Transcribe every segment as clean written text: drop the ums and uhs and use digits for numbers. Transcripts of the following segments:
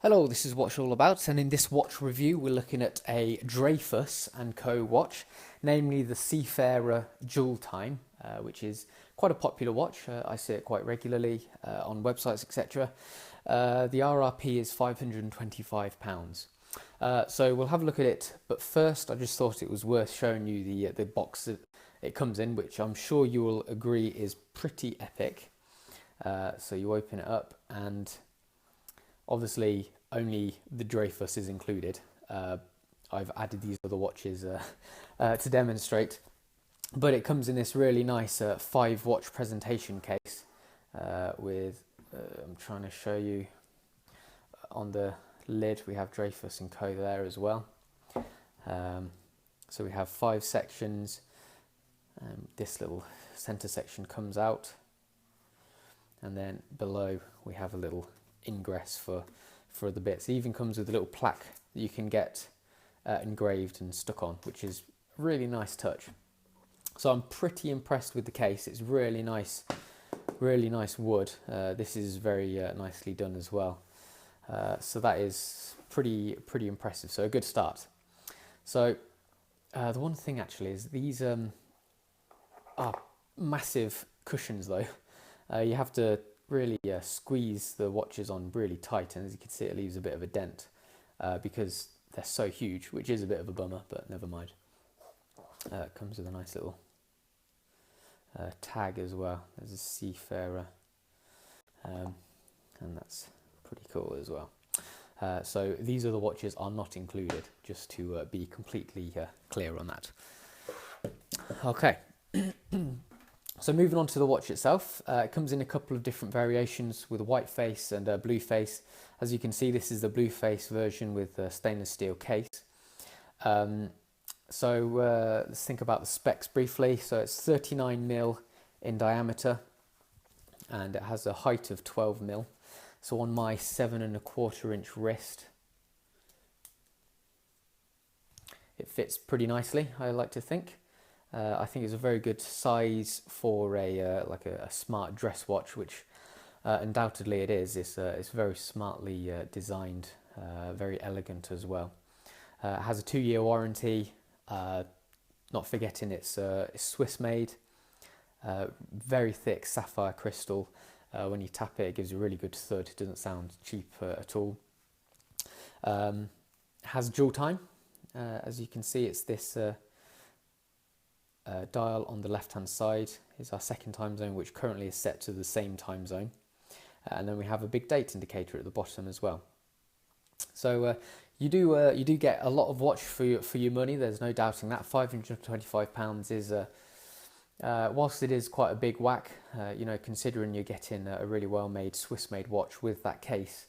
Hello, this is Watch All About, and in this watch review we're looking at a Dreyfuss & Co. watch, namely the Seafarer Dual Time, which is quite a popular watch. I see it quite regularly on websites, etc. The RRP is £525. So we'll have a look at it, but first I just thought it was worth showing you the box that it comes in, which I'm sure you will agree is pretty epic. So you open it up and obviously only the Dreyfuss is included. I've added these other watches to demonstrate, but it comes in this really nice 5-watch presentation case with, I'm trying to show you, on the lid we have Dreyfuss & Co. there as well. So we have 5 sections. This little center section comes out, and then below we have a little ingress for the bits. It even comes with a little plaque that you can get engraved and stuck on, which is a really nice touch. So I'm pretty impressed with the case. It's really nice wood. This is very nicely done as well. So that is pretty impressive. So a good start. So the one thing actually is these are massive cushions though. You have to really squeeze the watches on really tight, and as you can see it leaves a bit of a dent because they're so huge, which is a bit of a bummer, but never mind. It comes with a nice little tag as well. There's a Seafarer, and that's pretty cool as well. So these other watches are not included, just to be completely clear on that. Okay. So moving on to the watch itself, it comes in a couple of different variations with a white face and a blue face. As you can see, this is the blue face version with a stainless steel case. Let's think about the specs briefly. So it's 39mm in diameter, and it has a height of 12mm. So on my 7¼ inch wrist, it fits pretty nicely, I like to think. I think it's a very good size for a smart dress watch, which undoubtedly it is. It's very smartly designed, very elegant as well. It has a 2-year warranty. Not forgetting it's Swiss made. Very thick sapphire crystal. When you tap it, it gives a really good thud. It doesn't sound cheap at all. Has dual time. As you can see, it's this dial on the left hand side is our second time zone, which currently is set to the same time zone, and then we have a big date indicator at the bottom as well. So you do get a lot of watch for your money. There's no doubting that. £525 is whilst it is quite a big whack, considering you're getting a really well made Swiss made watch with that case,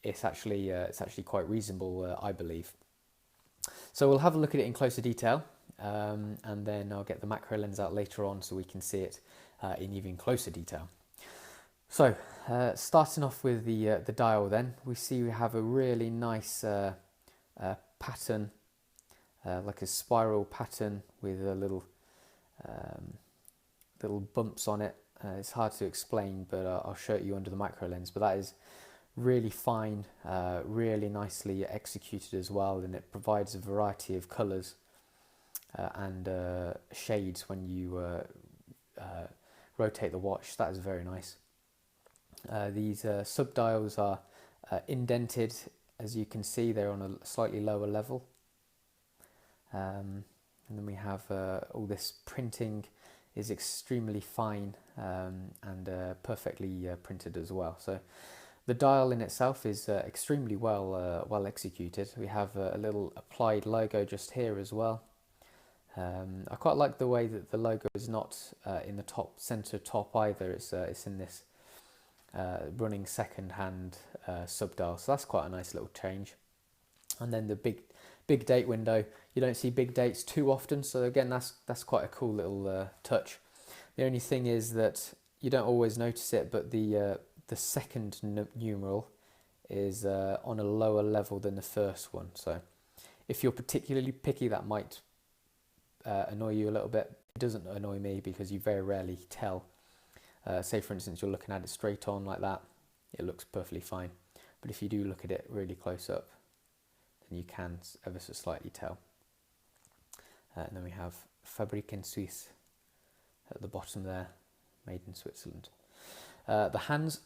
it's actually quite reasonable, I believe. So we'll have a look at it in closer detail. And then I'll get the macro lens out later on so we can see it in even closer detail. So starting off with the dial, then we have a really nice pattern, like a spiral pattern with a little bumps on it. It's hard to explain, but I'll show it you under the macro lens. But that is really fine, really nicely executed as well, and it provides a variety of colours and shades when you rotate the watch. That is very nice. These subdials are indented. As you can see, they're on a slightly lower level, and then we have all this printing is extremely fine and perfectly printed as well. So the dial in itself is extremely well executed. We have a little applied logo just here as well. I quite like the way that the logo is not in the center top either. It's in this running second hand subdial, so that's quite a nice little change. And then the big date window. You don't see big dates too often, so again that's quite a cool little touch. The only thing is that you don't always notice it, but the second numeral is on a lower level than the first one. So if you're particularly picky, that might annoy you a little bit. It doesn't annoy me because you very rarely tell. Say for instance you're looking at it straight on like that, it looks perfectly fine. but if you do look at it really close up, then you can ever so slightly tell. And then we have Fabrik in Suisse at the bottom there, made in Switzerland. The hands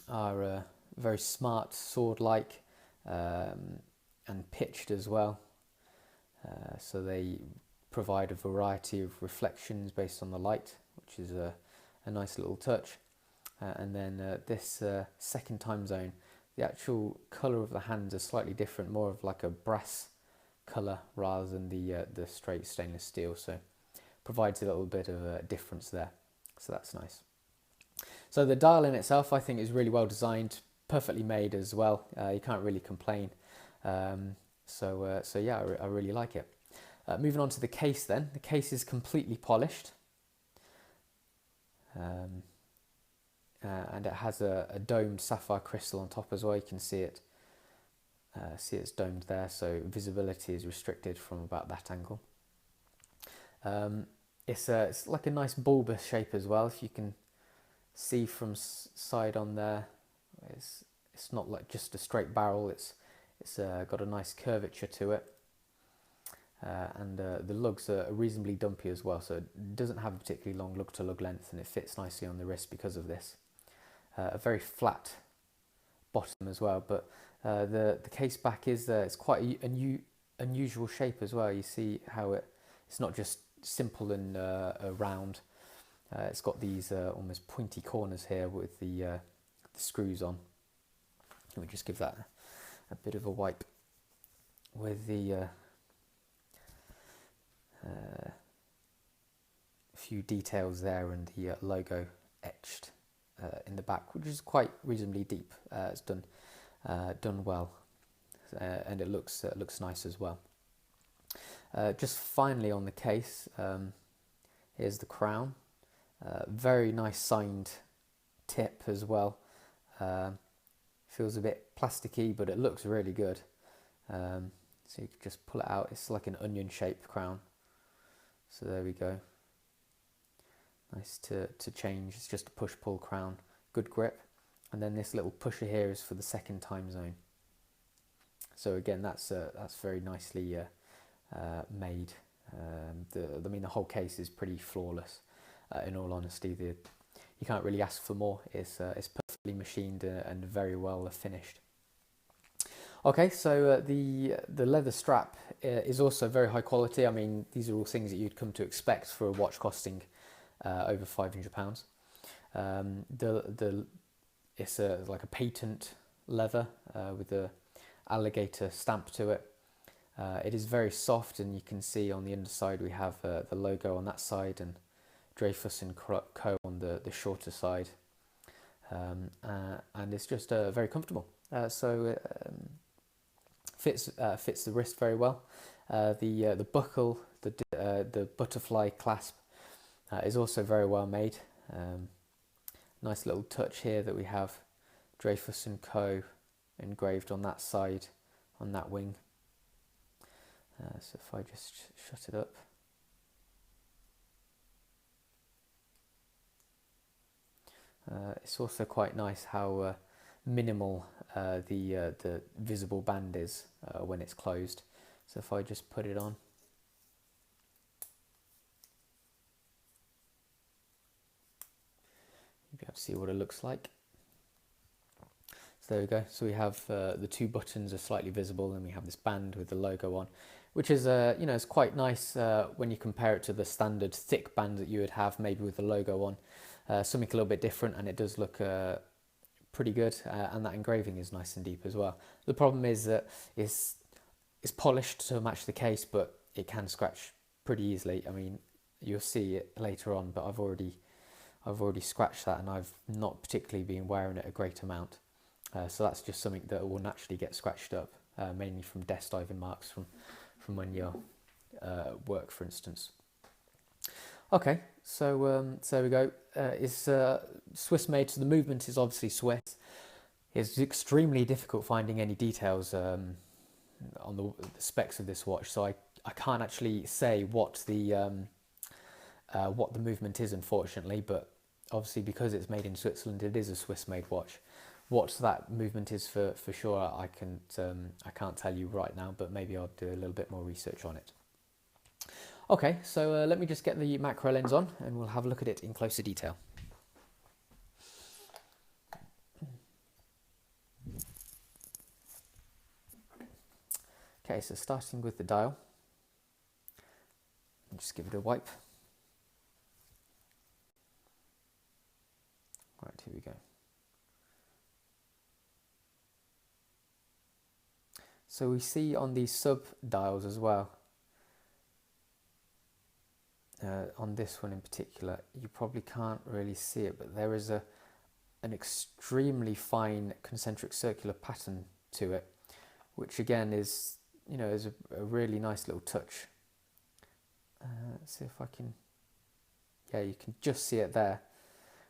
are very smart, sword-like, and pitched as well. So they provide a variety of reflections based on the light, which is a nice little touch. And then this second time zone, the actual colour of the hands is slightly different, more of like a brass colour rather than the straight stainless steel. So provides a little bit of a difference there. So that's nice. So the dial in itself, I think, is really well designed, perfectly made as well. You can't really complain. So yeah, I really like it. Moving on to the case then. The case is completely polished. And it has a domed sapphire crystal on top as well. You can see it. See it's domed there, so visibility is restricted from about that angle. It's like a nice bulbous shape as well. If you can see from side on there, it's not like just a straight barrel. It's got a nice curvature to it, and the lugs are reasonably dumpy as well. So it doesn't have a particularly long lug to lug length, and it fits nicely on the wrist because of this. A very flat bottom as well, but the case back is it's quite a unusual shape as well. You see how it's not just simple and round. It's got these almost pointy corners here with the screws on. Let me just give that a bit of a wipe with the few details there, and the logo etched in the back, which is quite reasonably deep. It's done well, and it looks nice as well. Just finally on the case, here's the crown. Very nice signed tip as well. Feels a bit plasticky, but it looks really good. So you can just pull it out. It's like an onion shaped crown. So there we go. Nice to change. It's just a push-pull crown. Good grip. And then this little pusher here is for the second time zone. So again, that's very nicely made. The whole case is pretty flawless. In all honesty, you can't really ask for more. It's perfectly machined and very well finished. Okay, so the leather strap is also very high quality. I mean, these are all things that you'd come to expect for a watch costing over £500. It's like a patent leather with a alligator stamp to it. It is very soft, and you can see on the underside we have the logo on that side and Dreyfuss and Co on the shorter side, and it's just very comfortable. So fits the wrist very well. The buckle, the butterfly clasp, is also very well made. Nice little touch here that we have Dreyfuss and Co engraved on that side, on that wing. So if I just shut it up. It's also quite nice how minimal the visible band is when it's closed. So if I just put it on. You'll be able to see what it looks like. So there we go. So we have the two buttons are slightly visible, and we have this band with the logo on, which is it's quite nice when you compare it to the standard thick band that you would have maybe with the logo on. Something a little bit different, and it does look pretty good, and that engraving is nice and deep as well. The problem is that it's polished to match the case, but it can scratch pretty easily. I mean, you'll see it later on, but I've already scratched that, and I've not particularly been wearing it a great amount. So that's just something that will naturally get scratched up, mainly from desk diving marks from when you're work, for instance. Okay, so there we go. It's Swiss made, so the movement is obviously Swiss. It's extremely difficult finding any details on the specs of this watch, so I can't actually say what the movement is, unfortunately. But obviously, because it's made in Switzerland, it is a Swiss-made watch, What that movement is for sure, I can't tell you right now, but maybe I'll do a little bit more research on it. Okay, so let me just get the macro lens on and we'll have a look at it in closer detail. Okay, so starting with the dial, just give it a wipe. Right, here we go. So we see on these sub dials as well, on this one in particular, you probably can't really see it, but there is an extremely fine concentric circular pattern to it, which again is, is a really nice little touch. Let's see if I can, yeah, you can just see it there,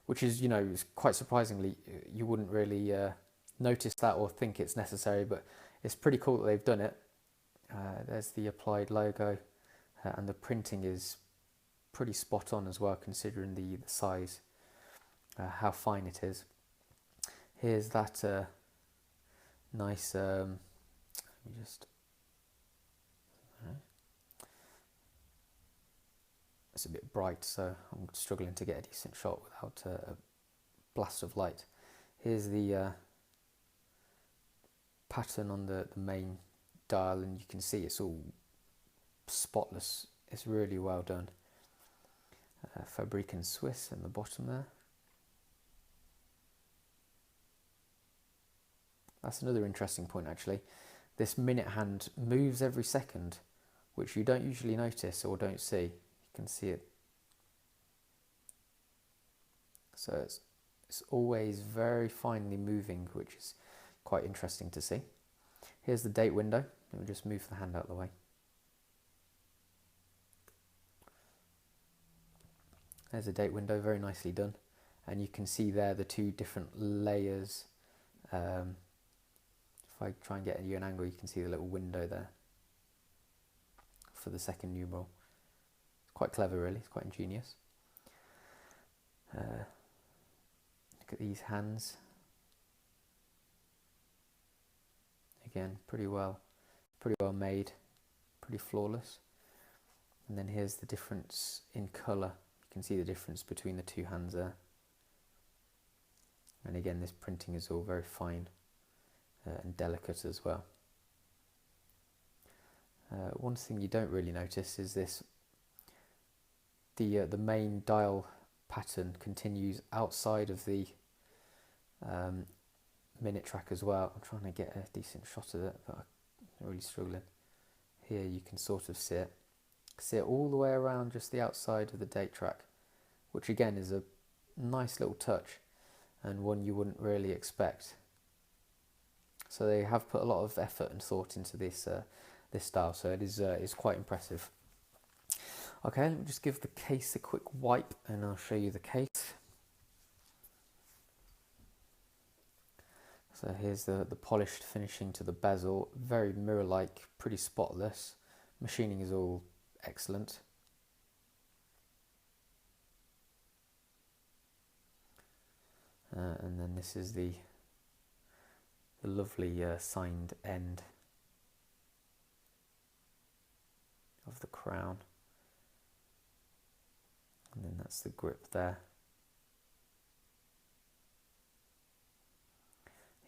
which is, quite surprisingly, you wouldn't really notice that or think it's necessary, but it's pretty cool that they've done it. There's the applied logo, and the printing is pretty spot on as well, considering the size, how fine it is. Here's that nice, let me just, it's a bit bright, so I'm struggling to get a decent shot without a blast of light. Here's the pattern on the main dial, and you can see it's all spotless. It's really well done. Fabriken Swiss in the bottom there. That's another interesting point actually. This minute hand moves every second, which you don't usually notice or don't see. You can see it. So it's always very finely moving, which is quite interesting to see. Here's the date window. Let me just move the hand out of the way. There's a date window, very nicely done. And you can see there the two different layers. If I try and get you an angle, you can see the little window there for the second numeral. It's quite clever really, it's quite ingenious. Look at these hands. Again, pretty well made, pretty flawless. And then here's the difference in colour. You can see the difference between the two hands there. And again, this printing is all very fine and delicate as well. One thing you don't really notice is this, the main dial pattern continues outside of the minute track as well. I'm trying to get a decent shot of it, but I'm really struggling. Here you can sort of see it all the way around just the outside of the date track, which again is a nice little touch and one you wouldn't really expect. So they have put a lot of effort and thought into this style, so it is quite impressive. Okay, let me just give the case a quick wipe and I'll show you the case. So here's the polished finishing to the bezel, very mirror-like, pretty spotless. Machining is all excellent. And then this is the lovely signed end of the crown. And then that's the grip there.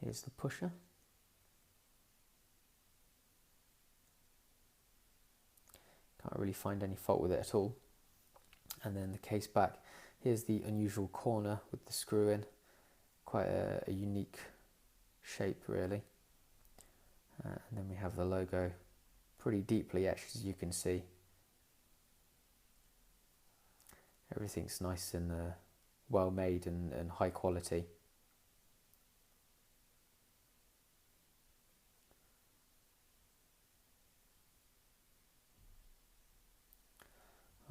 Here's the pusher. Can't really find any fault with it at all. And then the case back. Here's the unusual corner with the screw in. Quite a unique shape really. And then we have the logo pretty deeply etched, as you can see. Everything's nice and well made and high quality.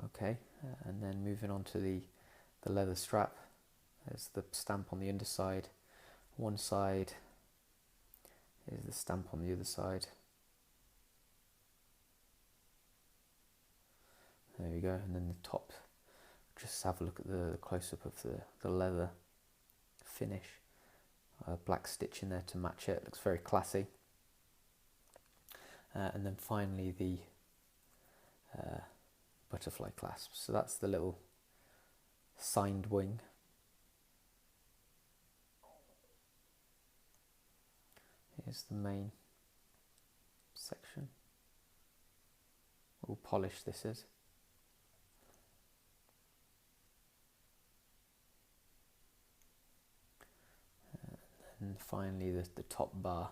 Okay, and then moving on to the leather strap. There's the stamp on the underside. One side is the stamp on the other side. There we go, and then the top. Just have a look at the close-up of the leather finish black stitch in there to match it. Looks very classy. And then finally the butterfly clasp. So that's the little signed wing. Here's the main section. All polished this is. And finally the top bar.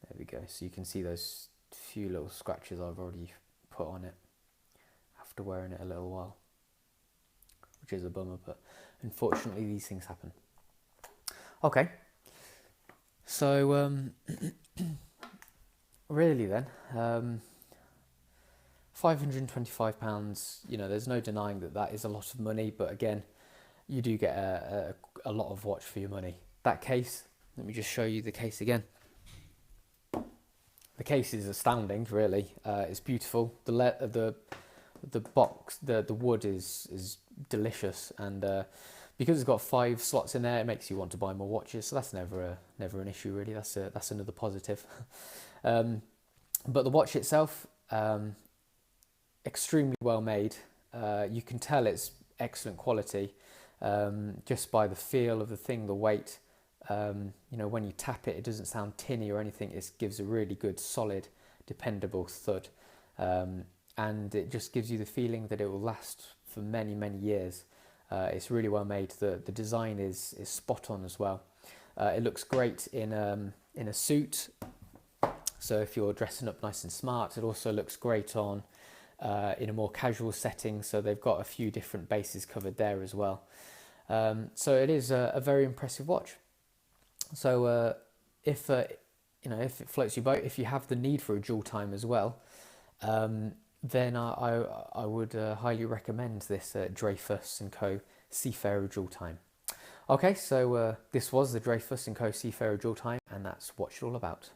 There we go. So you can see those few little scratches I've already put on it after wearing it a little while, which is a bummer, but unfortunately these things happen. Okay, so really then, £525, you know, there's no denying that that is a lot of money, but again, you do get a lot of watch for your money. That case, let me just show you the case again. The case is astounding, really. It's beautiful. The box, the wood is delicious, and because it's got 5 slots in there, it makes you want to buy more watches. So that's never an issue, really. That's another positive. But the watch itself, extremely well made. You can tell it's excellent quality just by the feel of the thing, the weight. You know, when you tap it, it doesn't sound tinny or anything. It gives a really good, solid, dependable thud, and it just gives you the feeling that it will last for many, many years. It's really well made. The design is spot on as well. It looks great in a suit. So if you're dressing up nice and smart, it also looks great on in a more casual setting. So they've got a few different bases covered there as well. So it is a very impressive watch. So if you know, if it floats your boat, if you have the need for a dual time as well, then I would highly recommend this Dreyfuss & Co. Seafarer dual time. Okay, so this was the Dreyfuss & Co. Seafarer dual time, and that's what it's all about.